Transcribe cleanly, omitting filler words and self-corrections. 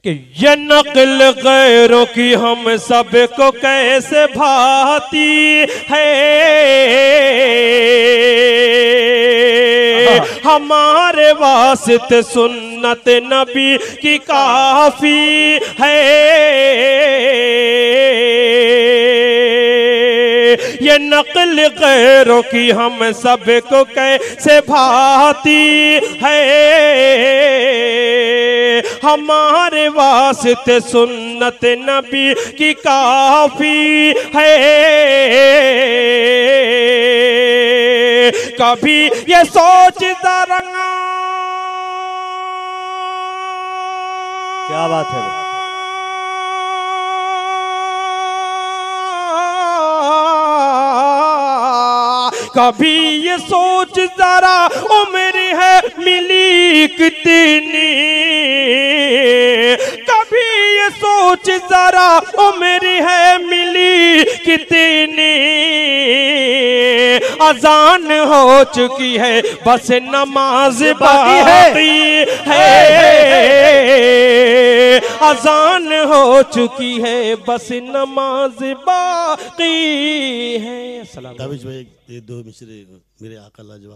कि ये नक़्ल गैरों की हम सब को कैसे भाती है। हमारे वास्ते सुन्नत नबी की काफी है। ये नक़्ल गैरों की हम सब को कैसे भाती है। हमारे वास्ते सुन्नत नबी की काफी है। कभी ये सोचता रंगा, क्या बात है। कभी ये सोच जरा उम्र है मिली कितनी। कभी ये सोच जरा उम्र है मिली कितनी। अजान हो चुकी है बस नमाज बाकी है। अजान हो चुकी है बस नमाज बाकी है। दाविश भाई ये दो मिसरे मेरे आका लाजवाब।